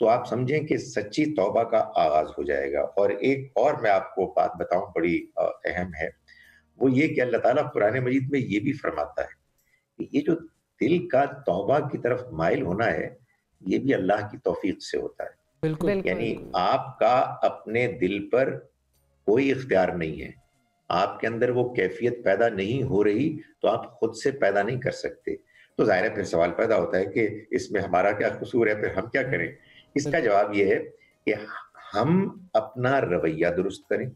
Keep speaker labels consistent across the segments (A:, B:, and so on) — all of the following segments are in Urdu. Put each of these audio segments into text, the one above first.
A: تو آپ سمجھیں کہ سچی توبہ کا آغاز ہو جائے گا. اور ایک اور میں آپ کو بات بتاؤں بڑی اہم ہے، وہ یہ کہ اللہ تعالیٰ قرآن مجید میں یہ بھی فرماتا ہے کہ یہ جو دل کا توبہ کی طرف مائل ہونا ہے، یہ بھی اللہ کی توفیق سے ہوتا ہے.
B: بالکل
A: یعنی آپ کا اپنے دل پر کوئی اختیار نہیں ہے، آپ کے اندر وہ کیفیت پیدا نہیں ہو رہی تو آپ خود سے پیدا نہیں کر سکتے. تو ظاہر ہے پھر سوال پیدا ہوتا ہے کہ اس میں ہمارا کیا قصور ہے، پھر ہم کیا کریں؟ اس کا جواب یہ ہے کہ ہم اپنا رویہ درست کریں،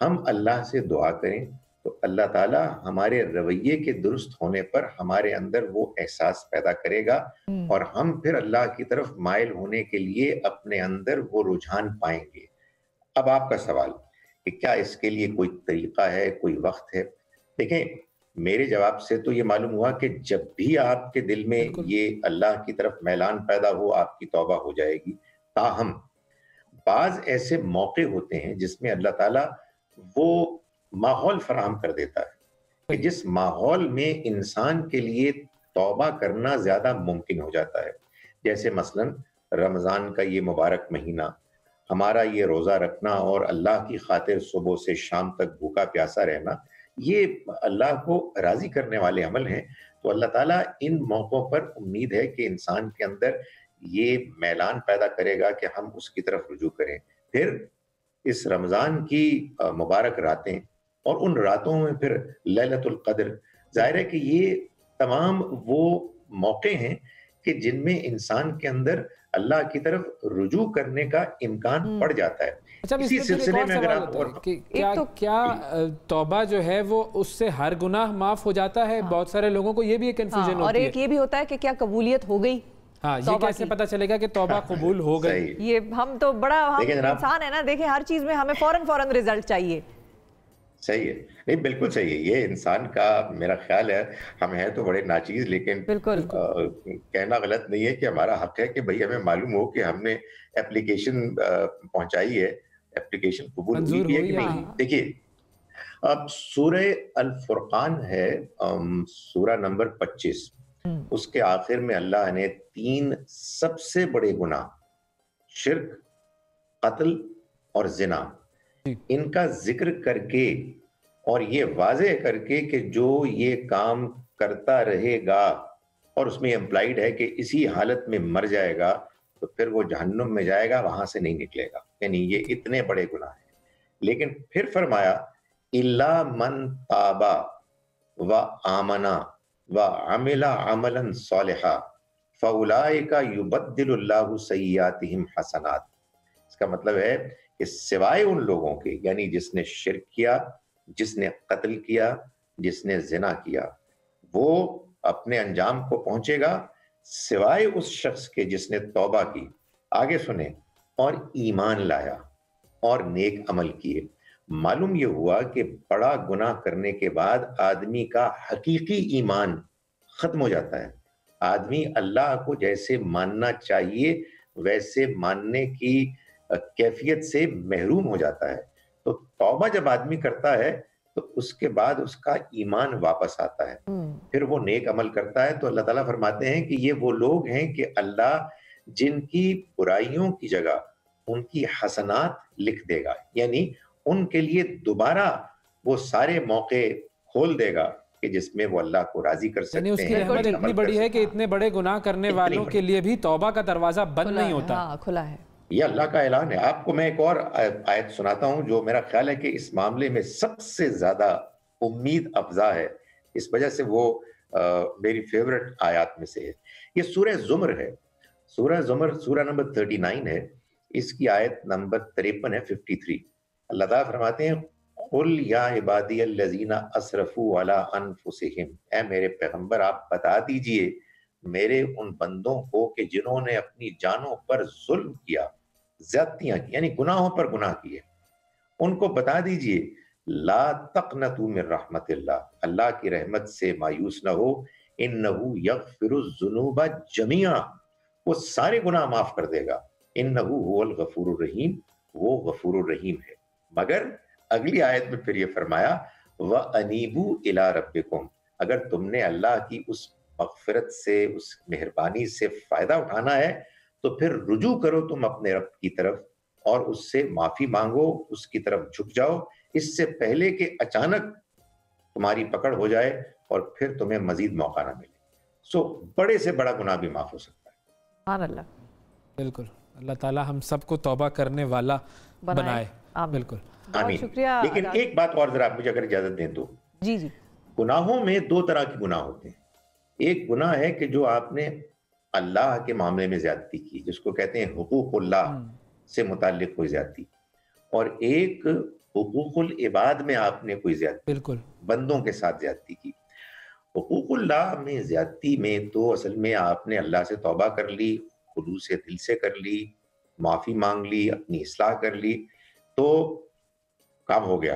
A: ہم اللہ سے دعا کریں، تو اللہ تعالیٰ ہمارے رویے کے درست ہونے پر ہمارے اندر وہ احساس پیدا کرے گا، اور ہم پھر اللہ کی طرف مائل ہونے کے لیے اپنے اندر وہ رجحان پائیں گے. اب آپ کا سوال کہ کیا اس کے لیے کوئی طریقہ ہے، کوئی وقت ہے؟ دیکھیں، میرے جواب سے تو یہ معلوم ہوا کہ جب بھی آپ کے دل میں یہ اللہ کی طرف میلان پیدا ہو، آپ کی توبہ ہو جائے گی. تاہم بعض ایسے موقع ہوتے ہیں جس میں اللہ تعالیٰ وہ ماحول فراہم کر دیتا ہے کہ جس ماحول میں انسان کے لیے توبہ کرنا زیادہ ممکن ہو جاتا ہے. جیسے مثلا رمضان کا یہ مبارک مہینہ، ہمارا یہ روزہ رکھنا اور اللہ کی خاطر صبح سے شام تک بھوکا پیاسا رہنا، یہ اللہ کو راضی کرنے والے عمل ہیں. تو اللہ تعالیٰ ان موقعوں پر امید ہے کہ انسان کے اندر یہ میلان پیدا کرے گا کہ ہم اس کی طرف رجوع کریں. پھر اس رمضان کی مبارک راتیں اور ان راتوں میں پھر لیلۃ القدر، ظاہر ہے کہ یہ تمام وہ موقع ہیں کہ جن میں انسان کے اندر اللہ کی طرف رجوع کرنے کا امکان پڑ جاتا ہے.
B: اچھا، اسی سلسلے میں اگر آپ کیا توبہ جو ہے وہ اس سے ہر گناہ معاف ہو جاتا ہے؟ بہت سارے لوگوں کو یہ بھی ایک کنفیوژن ہوتی ہے.
C: اور ایک یہ بھی ہوتا ہے کہ کیا قبولیت ہو گئی؟
B: ہاں، یہ کیسے پتہ چلے گا کہ توبہ قبول ہو گئی؟
C: یہ ہم تو بڑا انسان ہے نا، دیکھیں ہر چیز میں ہمیں فوراً رزلٹ چاہیے.
A: صحیح ہے، نہیں بالکل صحیح ہے. یہ انسان کا میرا خیال ہے، ہم ہیں تو بڑے ناچیز، لیکن کہنا غلط نہیں ہے کہ ہمارا حق ہے کہ بھئی ہمیں معلوم ہو کہ ہم نے اپلیکیشن پہنچائی ہے، اپلیکیشن قبول ہوئی بھی ہے کہ نہیں. دیکھیے، اب سورہ الفرقان ہے، سورہ نمبر 25، اس کے آخر میں اللہ نے 3 سب سے بڑے گناہ، شرک، قتل اور زنا، ان کا ذکر کر کے اور یہ واضح کر کے کہ جو یہ کام کرتا رہے گا اور اس میں امپلائیڈ ہے کہ اسی حالت میں مر جائے گا تو پھر وہ جہنم میں جائے گا، وہاں سے نہیں نکلے گا. یعنی یہ اتنے بڑے گناہ ہیں. لیکن پھر فرمایا الا من تابا و آمنا و عمل عملا صالحا فاولئک یبدل اللہ سیئاتہم حسنات. اس کا مطلب ہے کہ سوائے ان لوگوں کے، یعنی جس نے شرک کیا، جس نے قتل کیا، جس نے زنا کیا، وہ اپنے انجام کو پہنچے گا، سوائے اس شخص کے جس نے توبہ کی، آگے سنیں، اور ایمان لایا اور نیک عمل کیے. معلوم یہ ہوا کہ بڑا گناہ کرنے کے بعد آدمی کا حقیقی ایمان ختم ہو جاتا ہے. آدمی اللہ کو جیسے ماننا چاہیے ویسے ماننے کی کیفیت سے محروم ہو جاتا ہے. تو توبہ جب آدمی کرتا ہے تو اس کے بعد اس کا ایمان واپس آتا ہے، پھر وہ نیک عمل کرتا ہے. تو اللہ تعالیٰ فرماتے ہیں کہ یہ وہ لوگ ہیں کہ اللہ جن کی برائیوں کی جگہ ان کی حسنات لکھ دے گا، یعنی ان کے لیے دوبارہ وہ سارے موقع کھول دے گا کہ جس میں وہ اللہ کو راضی کر سکتے ہیں.
B: یعنی اس کی رحمت اتنی بڑی ہے کہ اتنے بڑے گناہ کرنے والوں کے لیے بھی توبہ کا دروازہ بند نہیں ہوتا.
C: کھلا ہے.
A: یہ اللہ کا اعلان ہے. آپ کو میں ایک اور آیت سناتا ہوں جو میرا خیال ہے کہ اس معاملے میں سب سے زیادہ امید افزا ہے، اس وجہ سے وہ میری فیورٹ آیات میں سے ہے. یہ سورہ زمر ہے، سورہ زمر سورہ نمبر 39 ہے، اس کی آیت نمبر 53 ہے، 53. اللہ تعالیٰ فرماتے ہیں قُلْ يَا عِبَادِيَ الَّذِينَ أَسْرَفُوا عَلَىٰ أَنفُسِهِمْ، اے میرے پیغمبر آپ بتا دیجئے میرے ان بندوں کو کہ جنہوں نے اپنی جانوں پر ظلم کیا، زیادتیاں کی، یعنی گناہوں پر گناہ کیے، ان کو بتا دیجئے لا تقنطوا من رحمت اللہ، اللہ کی رحمت سے مایوس نہ ہو، انہ یغفر الذنوب جمیعا، وہ سارے گناہ معاف کر دے گا، انہ هو الغفور الرحیم، وہ غفور الرحیم ہے. مگر اگلی آیت میں پھر یہ فرمایا وَأَنِيبُوا إِلَىٰ رَبِّكُمْ، اگر تم نے اللہ کی اس مغفرت سے، اس مہربانی سے فائدہ اٹھانا ہے تو پھر رجوع کرو تم اپنے رب کی طرف اور اس سے معافی مانگو، اس کی طرف جھک جاؤ، اس سے پہلے کہ اچانک تمہاری پکڑ ہو جائے اور پھر تمہیں مزید موقع نہ ملے۔ بڑے سے بڑا گناہ بھی معاف ہو سکتا ہے۔
C: سبحان اللہ،
B: بالکل، اللہ تعالیٰ ہم سب کو توبہ کرنے والا بنائے۔ بالکل،
A: آمین۔
C: شکریہ۔
A: لیکن ایک بات اور ذرا مجھے اگر اجازت دیں تو،
C: جی جی،
A: گناہوں میں دو طرح کے گناہ ہوتے ہیں۔ ایک گناہ ہے کہ جو آپ نے اللہ کے معاملے میں زیادتی کی، جس کو کہتے ہیں حقوق اللہ سے متعلق کوئی زیادتی، اور ایک حقوق العباد میں آپ نے کوئی زیادتی،
B: بالکل،
A: بندوں کے ساتھ زیادتی کی۔ حقوق اللہ میں زیادتی میں تو اصل میں آپ نے اللہ سے توبہ کر لی، خلوص دل سے کر لی، معافی مانگ لی، اپنی اصلاح کر لی، تو کام ہو گیا۔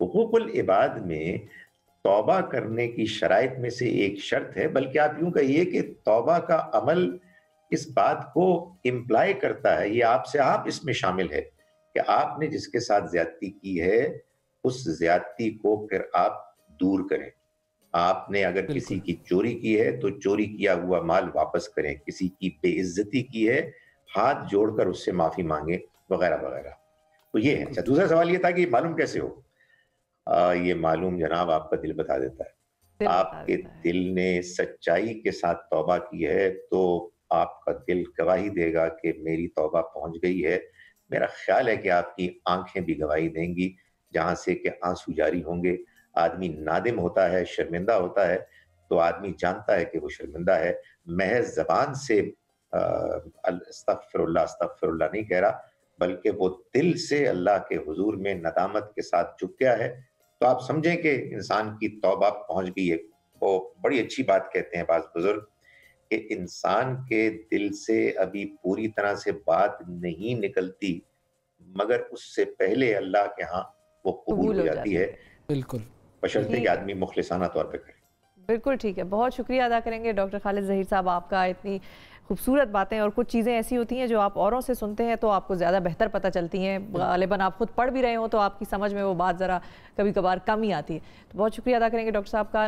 A: حقوق العباد میں توبہ کرنے کی شرائط میں سے ایک شرط ہے، بلکہ آپ یوں کہیے کہ توبہ کا عمل اس بات کو امپلائی کرتا ہے، یہ آپ سے آپ اس میں شامل ہے کہ آپ نے جس کے ساتھ زیادتی کی ہے اس زیادتی کو پھر آپ دور کریں۔ آپ نے اگر کسی کی چوری کی ہے تو چوری کیا ہوا مال واپس کریں، کسی کی بے عزتی کی ہے ہاتھ جوڑ کر اس سے معافی مانگیں، وغیرہ وغیرہ۔ تو یہ ہے۔ اچھا، دوسرا سوال یہ تھا کہ یہ معلوم کیسے ہو؟ یہ معلوم جناب آپ کا دل بتا دیتا ہے۔ آپ کے دل نے سچائی کے ساتھ توبہ کی ہے تو آپ کا دل گواہی دے گا کہ میری توبہ پہنچ گئی ہے۔ میرا خیال ہے کہ آپ کی آنکھیں بھی گواہی دیں گی، جہاں سے کہ آنسو جاری ہوں گے۔ آدمی نادم ہوتا ہے، شرمندہ ہوتا ہے تو آدمی جانتا ہے کہ وہ شرمندہ ہے، محض زبان سے استغفر اللہ نہیں کہہ رہا، بلکہ وہ دل سے اللہ کے حضور میں ندامت کے ساتھ جھک گیا ہے۔ تو آپ سمجھیں کہ انسان کی توبہ پہنچ گئی ہے۔ وہ بڑی اچھی بات کہتے ہیں بعض بزرگ کہ انسان کے دل سے ابھی پوری طرح سے بات نہیں نکلتی، مگر اس سے پہلے اللہ کے ہاں وہ قبول ہو جاتی ہے،
B: بالکل،
A: بشرطے کہ آدمی مخلصانہ طور پہ کرے۔
C: بالکل ٹھیک ہے، بہت شکریہ ادا کریں گے ڈاکٹر خالد ظہیر صاحب آپ کا، اتنی خوبصورت باتیں، اور کچھ چیزیں ایسی ہوتی ہیں جو آپ اوروں سے سنتے ہیں تو آپ کو زیادہ بہتر پتہ چلتی ہیں، غالباً آپ خود پڑھ بھی رہے ہوں تو آپ کی سمجھ میں وہ بات ذرا کبھی کبھار کم ہی آتی ہے۔ تو بہت شکریہ ادا کریں گے ڈاکٹر صاحب کا۔